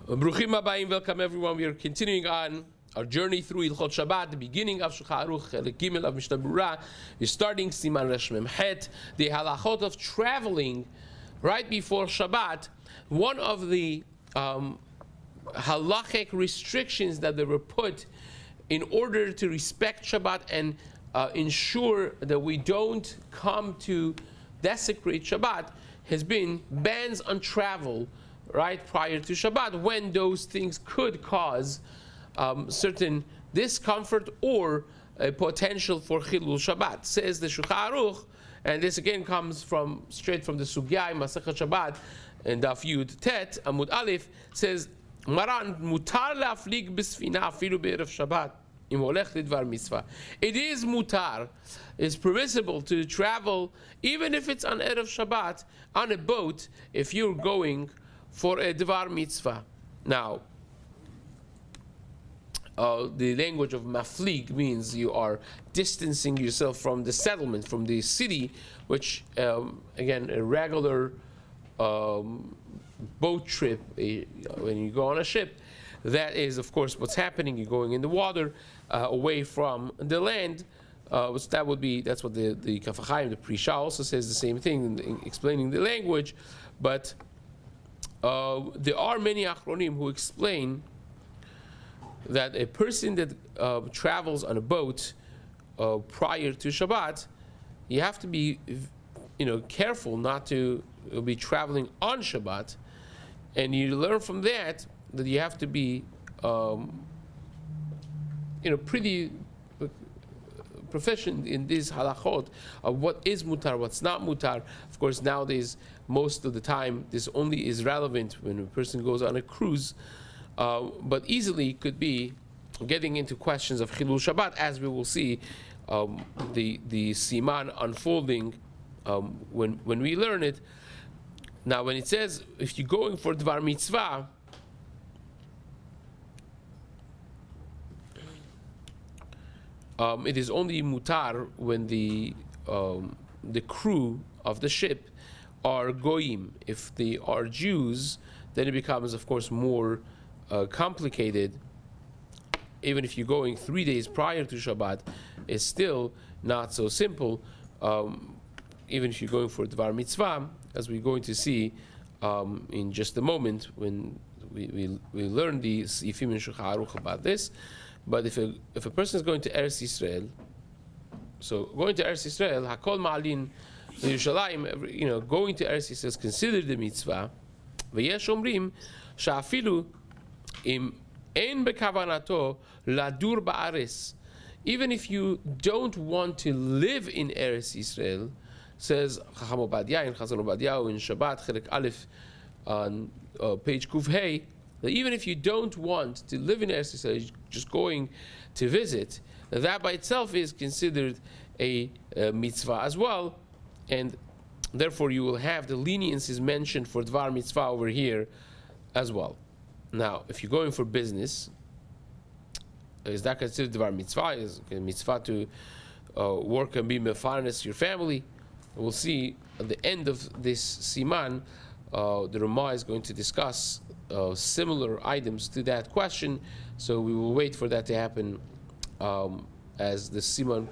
Bruchim Habayim, welcome everyone. We are continuing on our journey through Ilchot Shabbat, the beginning of Shulchan Aruch, Chelek Gimel of Mishna Berura. We're starting Siman Resh Mem Het, the halachot of traveling right before Shabbat. One of the halachic restrictions that they were put in order to respect Shabbat and ensure that we don't come to desecrate Shabbat has been bans on travel right prior to Shabbat, when those things could cause certain discomfort or a potential for Chilul Shabbat. Says the Shulchan Aruch, and this again comes from straight from the Sugya in Masechet Shabbat and Daf Yud Tet Amud Aleph, says Maran mutar laflig b'sfina afilu be'erev Shabbat im holech lidvar mitzvah. It is mutar, it's permissible to travel even if it's on erev Shabbat on a boat if you're going for a dvar mitzvah. Now, the language of maflig means you are distancing yourself from the settlement, from the city, which again, a regular boat trip, when you go on a ship, that is of course what's happening. You're going in the water away from the land. Which that's what the Kaf HaChaim, the Prisha, also says the same thing in explaining the language. But there are many Achronim who explain that a person that travels on a boat prior to Shabbat, you have to be, careful not to be traveling on Shabbat, and you learn from that you have to be, pretty proficient in these halachot of what is mutar, what's not mutar. Of course, nowadays, most of the time, this only is relevant when a person goes on a cruise, but easily could be getting into questions of Chilul Shabbat, as we will see the Siman unfolding when we learn it. Now, when it says, if you're going for Dvar Mitzvah, it is only mutar when the crew of the ship are goyim. If they are Jews, then it becomes, of course, more complicated. Even if you're going 3 days prior to Shabbat, it's still not so simple. Even if you're going for Dvar Mitzvah, as we're going to see in just a moment when we learn the Sifim in Shulchan Aruch about this. But if a person is going to Eretz Yisrael, so going to Eretz Yisrael, Hakol Ma'alin Yerushalayim, going to Eretz Yisrael is considered a mitzvah. V'yesh omrim sha'afilu im ein bekavanato ladur ba'aretz. Even if you don't want to live in Eretz Yisrael, says Chacham Obadiah in Chazon Obadiah in Shabbat Chelek Aleph on page Kuf Hey, that even if you don't want to live in Eretz Yisrael, just going to visit, that by itself is considered a mitzvah as well, and therefore you will have the leniencies mentioned for Dvar Mitzvah over here as well. Now, if you're going for business, is that considered Dvar Mitzvah? Is a mitzvah to work and be mefarnes your family? We'll see at the end of this Siman, the Ramah is going to discuss similar items to that question, so we will wait for that to happen as the Siman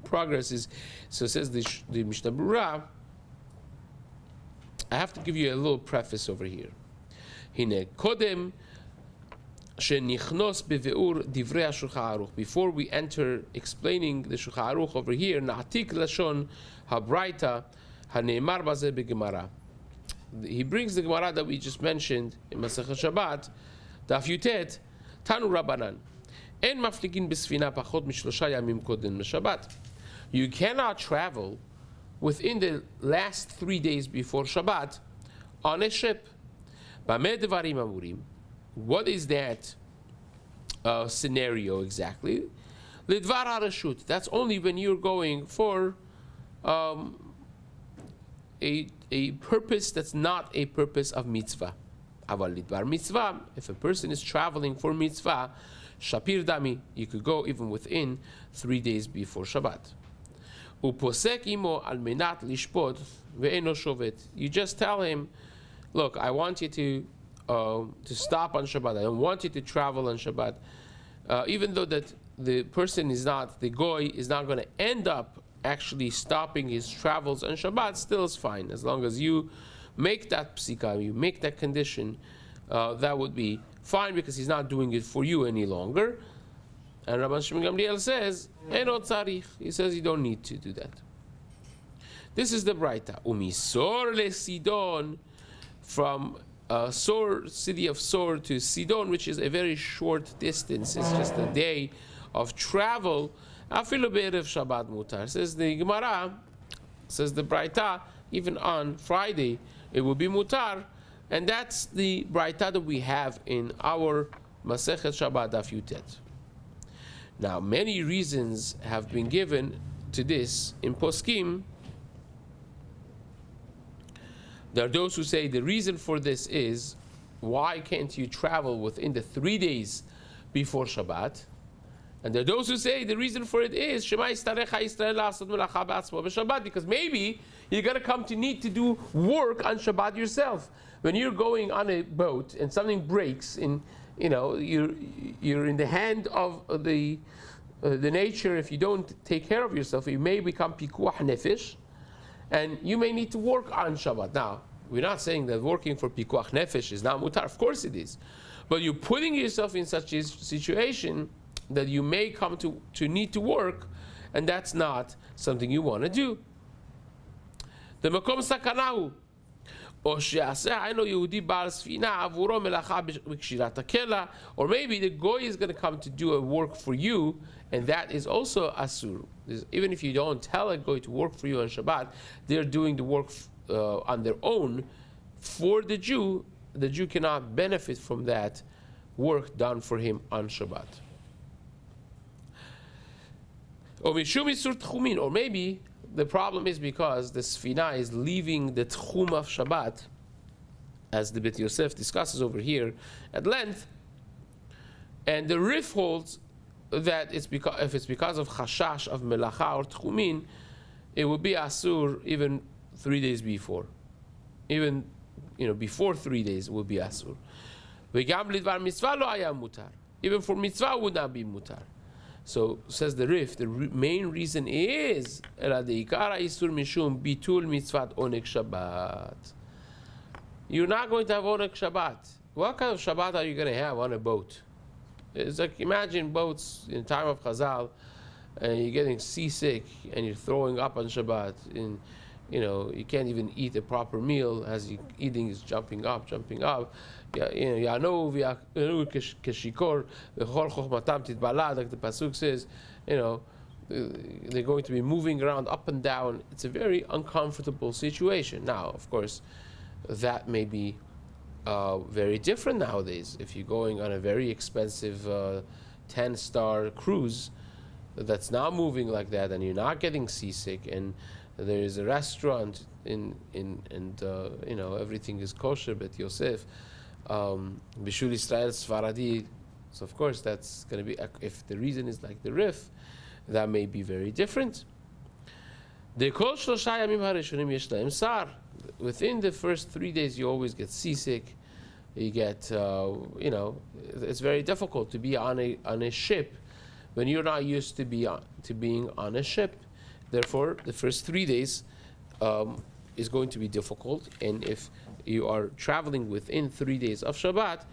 progresses. So it says the Mishna Berura. I have to give you a little preface over here. Hine kodem shenichnos beveur divrei Shulchan Aruch. Before we enter explaining the Shulchan Aruch over here, na'atik lashon habraita haneimar bazeh begemara. He brings the Gemara that we just mentioned in Masechet Shabbat, Daf Yutet, Tanu Rabbanan. En mafligin b'sfina pachot mishlosha yamim kodem Shabbat. You cannot travel within the last 3 days before Shabbat on a ship. Bameh devarim amurim. What is that scenario exactly? Lidvar harashut. That's only when you're going for a purpose that's not a purpose of mitzvah. Aval lidvar mitzvah, if a person is traveling for mitzvah, shapir dami, you could go even within 3 days before Shabbat. Uposek imo al menat lishpot ve'eno shovet. You just tell him, look, I want you to to stop on Shabbat. I don't want you to travel on Shabbat. Even though that the person is not, the goy is not going to end up actually stopping his travels on Shabbat, still is fine. As long as you make that psika, you make that condition, that would be fine, because he's not doing it for you any longer. And Rabbi Shimon Gamliel says, Eno tzarich. He says you don't need to do that. This is the Braita. Umisor le Sidon, from Sor, city of Sor, to Sidon, which is a very short distance. It's just a day of travel. Afilu be'erev Shabbat mutar. Says the Gemara, says the Braita, even on Friday it will be mutar, and that's the Braita that we have in our Masechet Shabbat Daf Yutet. Now, many reasons have been given to this in Poskim. There are those who say the reason for this is, why can't you travel within the 3 days before Shabbat? And there are those who say the reason for it is because maybe you're going to come to need to do work on Shabbat yourself. When you're going on a boat and something breaks, in you're in the hand of the nature. If you don't take care of yourself, you may become pikuach nefesh, and you may need to work on Shabbat. Now, we're not saying that working for pikuach nefesh is not mutar. Of course it is, but you're putting yourself in such a situation that you may come to need to work, and that's not something you want to do. The makom sakanahu, or maybe the goy is going to come to do a work for you, and that is also asur. Even if you don't tell a goy to work for you on Shabbat, they're doing the work on their own for the Jew. The Jew cannot benefit from that work done for him on Shabbat. Or maybe the problem is because the Sfina is leaving the Tchum of Shabbat, as the Bet Yosef discusses over here at length, and the Rif holds that it's because, if it's because of Chashash of Melacha or Tchumin, it will be Asur even 3 days before. Even before 3 days it will be Asur. Even for mitzvah would not be mutar. So says the Rif, the main reason is bitul mitzvat onek Shabbat. You're not going to have onek Shabbat. What kind of Shabbat are you going to have on a boat? It's like, imagine boats in time of Chazal, and you're getting seasick and you're throwing up on Shabbat, and you can't even eat a proper meal as you eating is jumping up. Ya'anu keshikor v'chol chochmatam titbala, like the pasuk says. They're going to be moving around up and down. It's a very uncomfortable situation. Now, of course, that may be very different nowadays. If you're going on a very expensive 10-star cruise that's not moving like that, and you're not getting seasick, and there is a restaurant and everything is kosher, Bet Yosef, Bishul Israel Sfaradi. So of course that's going to be, if the reason is like the Rif, that may be very different. Within the first 3 days you always get seasick. You get, it's very difficult to be on a ship when you're not used to being on a ship. Therefore, the first 3 days is going to be difficult, and if you are traveling within 3 days of Shabbat,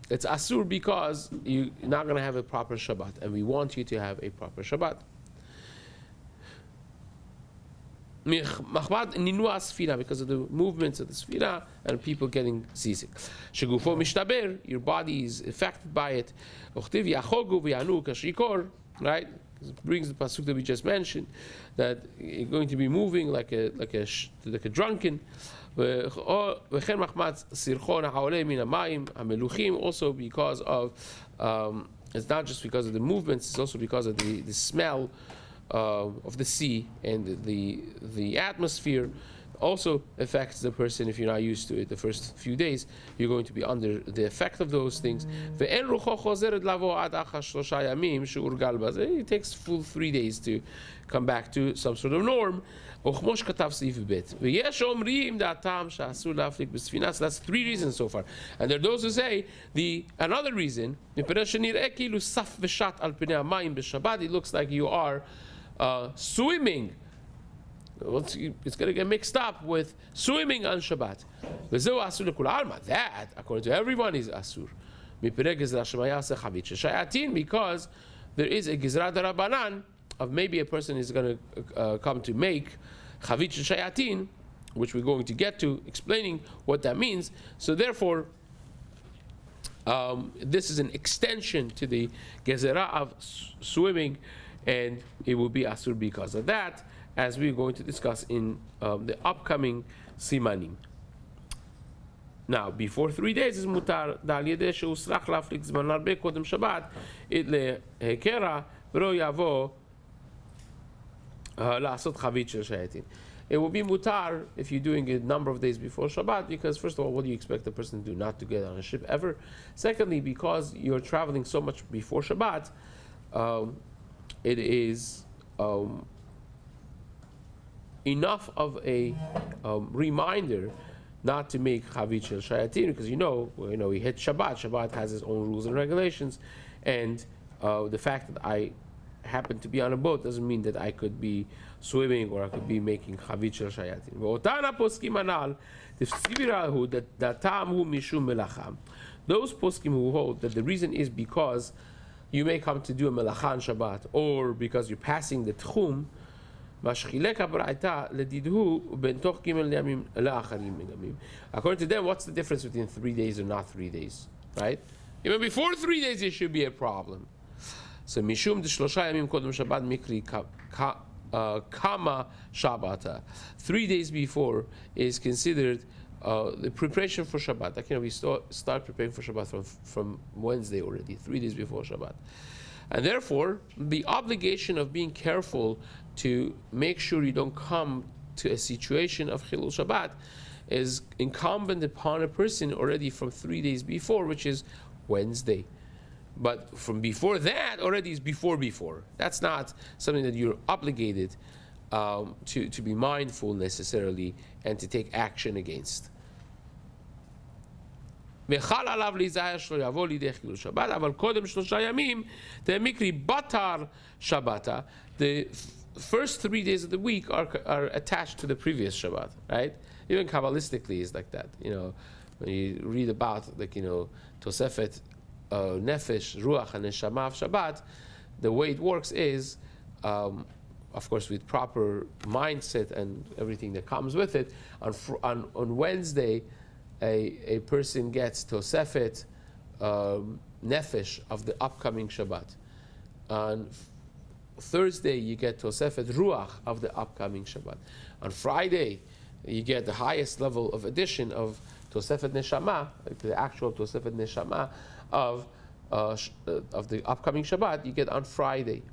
it's asur because you're not going to have a proper Shabbat, and we want you to have a proper Shabbat. Because of the movements of the Sfina and people getting seasick. Your body is affected by it. Right? It brings the pasuk that we just mentioned, that you're going to be moving like a drunken. Also because of, it's not just because of the movements, it's also because of the smell of the sea, and the atmosphere also affects the person. If you're not used to it the first few days, you're going to be under the effect of those things. It takes full 3 days to come back to some sort of norm. וכמו שכתב סעיף ב', ויש אומרים דעתם שאסור להפליג בספינה. So that's 3 reasons so far. And there are those who say, another reason, מפני שנראה כאילו סף ושט על פני המים בשבת, it looks like you are swimming. It's going to get mixed up with swimming on Shabbat. וזהו אסור לכול עלמא. That, according to everyone, is אסור. מפני גזרה שמיה עושה חבית של שייטין, because there is a גזרה דרבנן of maybe a person is going to come to make chavit shayatin, which we're going to get to, explaining what that means. So therefore, this is an extension to the gezerah of swimming, and it will be asur because of that, as we're going to discuss in the upcoming simanim. Now, before 3 days is mutar, dal yedeh she'usrach laflik zman arbe kodem Shabbat, it lehekera v'lo yavo לעשות חבית של שייטין. It will be mutar if you're doing it a number of days before Shabbat, because first of all, what do you expect the person to do? Not to get on a ship ever. Secondly, because you're traveling so much before Shabbat, it is enough of a reminder not to make chavit shel shayatin, because we hit Shabbat. Shabbat has its own rules and regulations, and the fact that I happen to be on a boat doesn't mean that I could be swimming or I could be making chavit shel shayatin. Ve'otana poskim anal tifsivirahu that tam hu mishum melacham. Those poskim who hold that the reason is because you may come to do a melacha on Shabbat, or because you're passing the tchum. According to them, what's the difference between 3 days or not 3 days, right? Even before 3 days, it should be a problem. So mishum d'shlosha yamim kodem Shabbat mikri kama Shabbata. 3 days before is considered the preparation for Shabbat. Like, we start preparing for Shabbat from Wednesday already, 3 days before Shabbat. And therefore, the obligation of being careful to make sure you don't come to a situation of Chilul Shabbat is incumbent upon a person already from 3 days before, which is Wednesday. But from before that, already is before. That's not something that you're obligated to be mindful necessarily and to take action against. וחל עליו להיזהר שלא יבוא לידי חילול שבת, אבל קודם 3 ימים, דמקרי בתר שבתה, the first 3 days of the week are attached to the previous Shabbat, right? Even Kabbalistically is like that. When you read about, Tosefet, Nefesh, Ruach, and Neshama of Shabbat, the way it works is, of course, with proper mindset and everything that comes with it, on Wednesday, a person gets Tosefet Nefesh of the upcoming Shabbat. On Thursday, you get Tosefet Ruach of the upcoming Shabbat. On Friday, you get the highest level of addition of Tosefet Neshama, the actual Tosefet Neshama of the upcoming Shabbat, you get on Friday,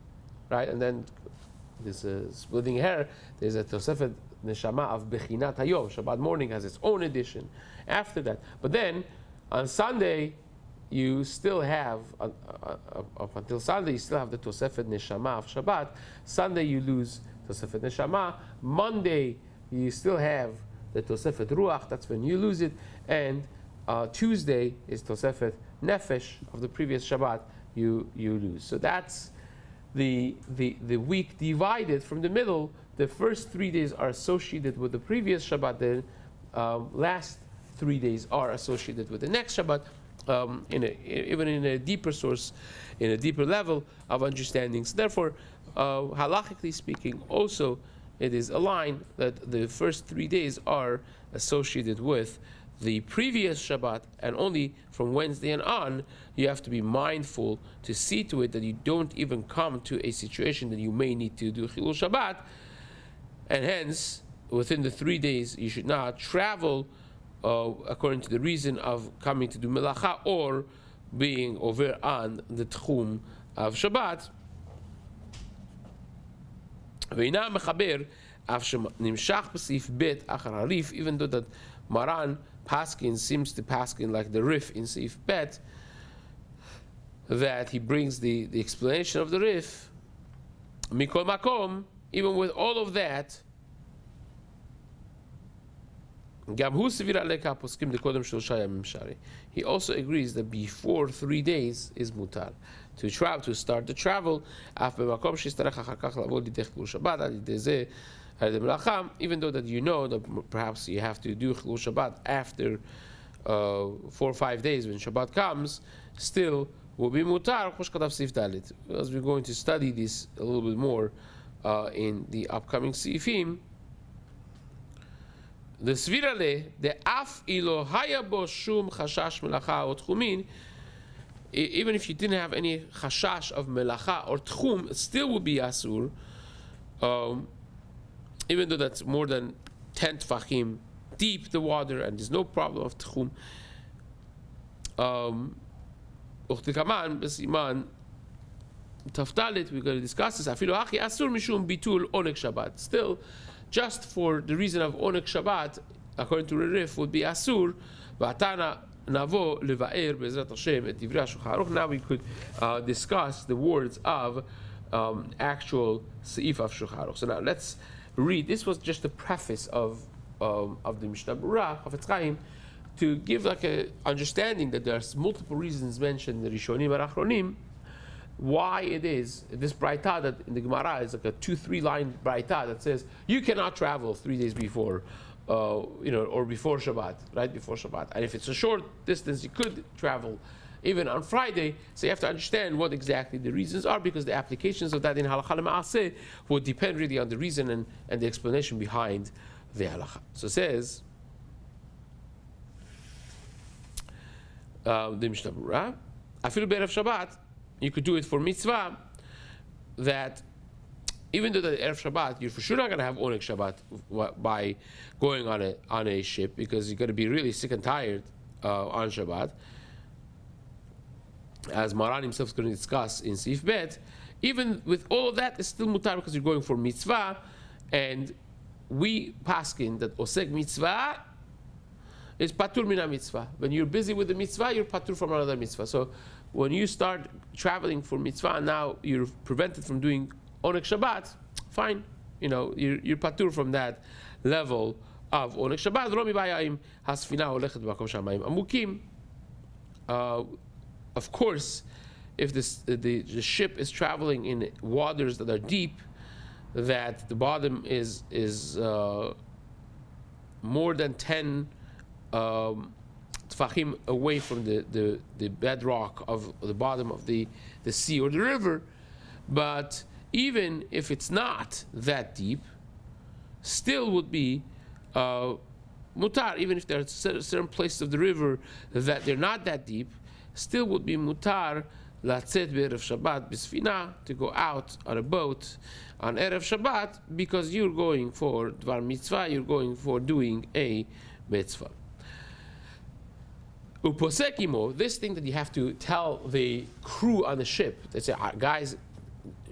right? And then there's a splitting hair, there's a Tosefet Neshama of Bechinat Hayom. Shabbat morning has its own edition after that. But then, on Sunday, you still have, up until Sunday, you still have the Tosefet Neshama of Shabbat. Sunday, you lose Tosefet Neshama. Monday, you still have the Tosefet Ruach, that's when you lose it. And Tuesday is Tosefet Nefesh of the previous Shabbat, you lose. So that's the week divided from the middle. The first 3 days are associated with the previous Shabbat, the last 3 days are associated with the next Shabbat, even in a deeper source, in a deeper level of understanding. So therefore, halachically speaking, also it is aligned that the first 3 days are associated with the previous Shabbat, and only from Wednesday and on, you have to be mindful to see to it that you don't even come to a situation that you may need to do Chilul Shabbat, and hence, within the 3 days, you should not travel according to the reason of coming to do Melacha or being over on the Tchum of Shabbat. ואינה מחבר, אף שנמשך בסעיף ב' אחר הריף, even though that Maran Paskin seems to Paskin like the Rif in Seif Bet, that he brings the explanation of the Rif, Mikol Makom, even with all of that, He also agrees that before 3 days is mutar to travel, to start the travel. Even though that you know that perhaps you have to do Chilul Shabbat after 4 or 5 days when Shabbat comes, still will be mutar. As we're going to study this a little bit more in the upcoming Sifim. The Svirale, the Af ilo hayabo shum chashash melacha or tchumin, even if you didn't have any chashash of melacha or tchum, it still would be asur, even though that's more than 10 tfachim deep the water and there's no problem of tchum. Uchtikaman b'siman taftalit, we're going to discuss this. Afilu hachi asur mishum bitul onek Shabbat. Still, just for the reason of Onek Shabbat, according to Rif, would be Asur. V'atana navo levaer be'ezrat Hashem et divrei HaShulchan Aruch. Now we could discuss the words of actual Seif of Shulchan Aruch. So now let's read. This was just the preface of the Mishna Berura of Chafetz Chaim to give like a understanding that there's multiple reasons mentioned in the Rishonim and Achronim why it is this braita that in the Gemara is like a 2-3 line braita that says you cannot travel 3 days before, or before Shabbat, right before Shabbat. And if it's a short distance, you could travel even on Friday. So you have to understand what exactly the reasons are, because the applications of that in Halakha L'Ma'aseh would depend really on the reason and the explanation behind the Halakha. So it says the Mishna Berura, Afilu Be'erev Shabbat. You could do it for mitzvah, that even though the Erev Shabbat, you're for sure not going to have Onek Shabbat by going on a ship, because you're going to be really sick and tired on Shabbat, as Maran himself is going to discuss in Sif Bet. Even with all of that, it's still mutar because you're going for mitzvah, and we paskin that osek mitzvah is patur mina mitzvah. When you're busy with the mitzvah, you're patur from another mitzvah. So when you start traveling for mitzvah, now you're prevented from doing Onek Shabbat, fine. You're patur from that level of Onek Shabbat. Lo mibayim hasfina holechet b'makom shamayim amukim. Of course, if the ship is traveling in waters that are deep, that the bottom is more than 10 tfachim away from the bedrock of the bottom of the sea or the river. But even if it's not that deep, still would be mutar. Even if there are certain places of the river that they're not that deep, still would be mutar latzet be'erev Shabbat b'sfina, to go out on a boat on erev Shabbat, because you're going for dvar mitzvah, you're going for doing a mitzvah. Uposekimo, this thing that you have to tell the crew on the ship, they say, guys,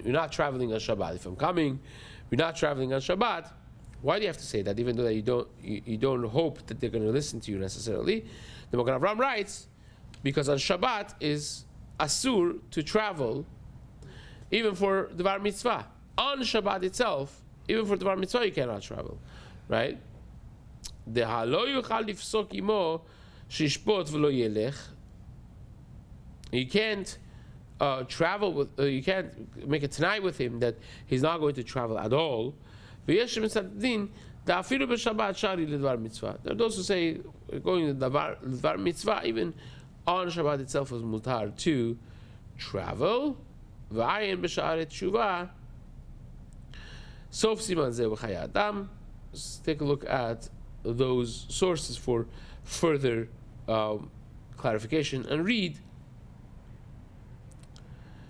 you're not traveling on Shabbat. If I'm coming, you're not traveling on Shabbat. Why do you have to say that, even though you don't hope that they're going to listen to you necessarily? The Magen Avraham writes, because on Shabbat is asur to travel, even for Dvar Mitzvah. On Shabbat itself, even for Dvar Mitzvah, you cannot travel, right? The halo yuchal lifsok imo shishpot v'lo yelech. You can't travel with, you can't make a tonight with him that he's not going to travel at all. V'yesh mitzadin da'afilu b'Shabbat shari l'dvar mitzvah. There are those who say going to Dvar Mitzvah, even on Shabbat itself is mutar to travel. V'ayin b'sha'aret tshuva. Sof Siman zeh v'chaya adam. Let's take a look at those sources for further clarification and read.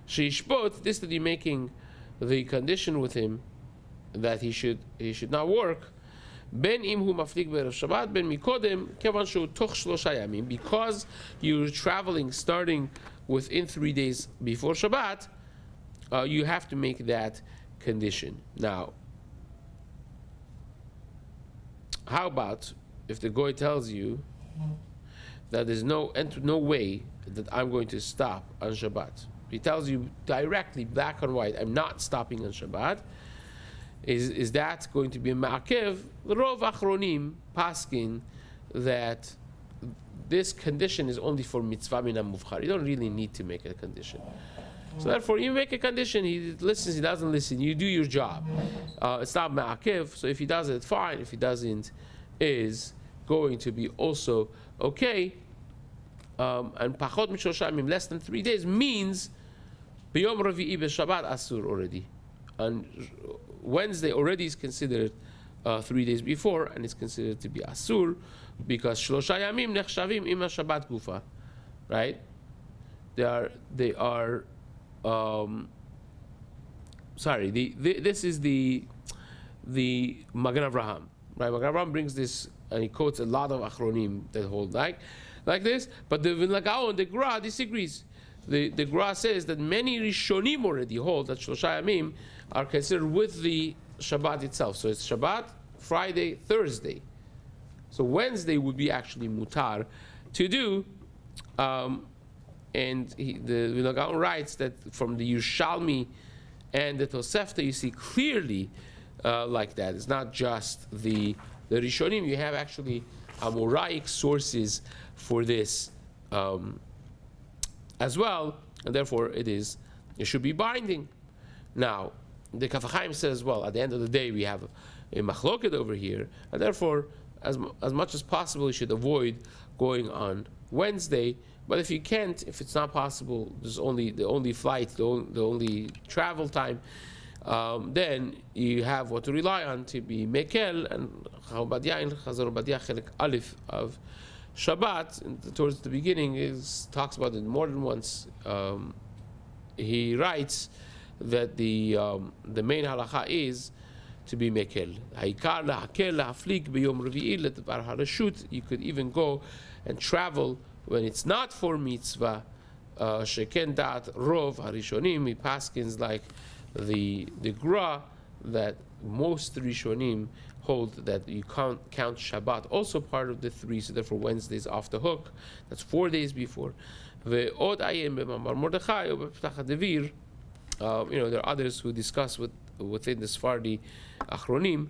Sheishpot, this that you're making the condition with him that he should not work. Ben imhu maflik be'erev Shabbat, ben mikodem kevan shu toch shlosha yamim, because you're traveling starting within 3 days before Shabbat, you have to make that condition. Now, how about if the goy tells you that there's no way that I'm going to stop on Shabbat? He tells you directly, black and white, I'm not stopping on Shabbat. Is that going to be a ma'akev? The Rov Achronim paskin that this condition is only for mitzvah min muvchar. You don't really need to make a condition. So therefore, you make a condition. He listens, he doesn't listen. You do your job. It's not ma'akev. So if he does it, fine. If he doesn't, is going to be also okay. And pachot mishlosh yamim, less than 3 days, means b'yom ravi'i b'shabbat asur already. And Wednesday already is considered 3 days before, and it's considered to be asur, because shlosha yamim nechshavim ima Shabbat gufa, right? They are. Sorry. This is the Magen Avraham, right? Magen Avraham brings this, and he quotes a lot of achronim that hold like this. But the Vilna Gaon, the Gra, disagrees. The Gra says that many Rishonim already hold that shlosha yamim are considered with the Shabbat itself. So it's Shabbat, Friday, Thursday. So Wednesday would be actually mutar to do. And the Vilna Gaon writes that from the Yerushalmi and the Tosefta, you see clearly like that. It's not just the Rishonim. You have actually Amoraic sources for this as well, and therefore it should be binding. Now, the Kaf HaChaim says, well, at the end of the day, we have a machloket over here, and therefore, as much as possible, you should avoid going on Wednesday. But if you can't, if it's not possible, there's only the only flight, the only travel time, then you have what to rely on to be Mekel, and Chaubadiyah in Chazar Obadiah Chelek Aleph of Shabbat, and towards the beginning, talks about it more than once. He writes that the main halacha is to be Mekel. Ha'ikar la'akel la'aflik b'yom revi'i l'dvar harashut. You could even go and travel when it's not for mitzvah. Sheken dat rov harishonim. He paskins like the Gra, that most Rishonim hold that you can't count Shabbat also part of the 3, so therefore Wednesday's off the hook. That's 4 days before. Ve'od ayem b'mamar Mordechai or b'ptach hadevir. There are others who discuss within the Sephardi Achronim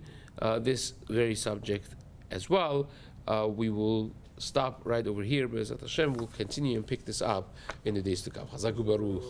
this very subject as well. We will stop right over here, but Hashem will continue and pick this up in the days to come. Chazak u'baruch.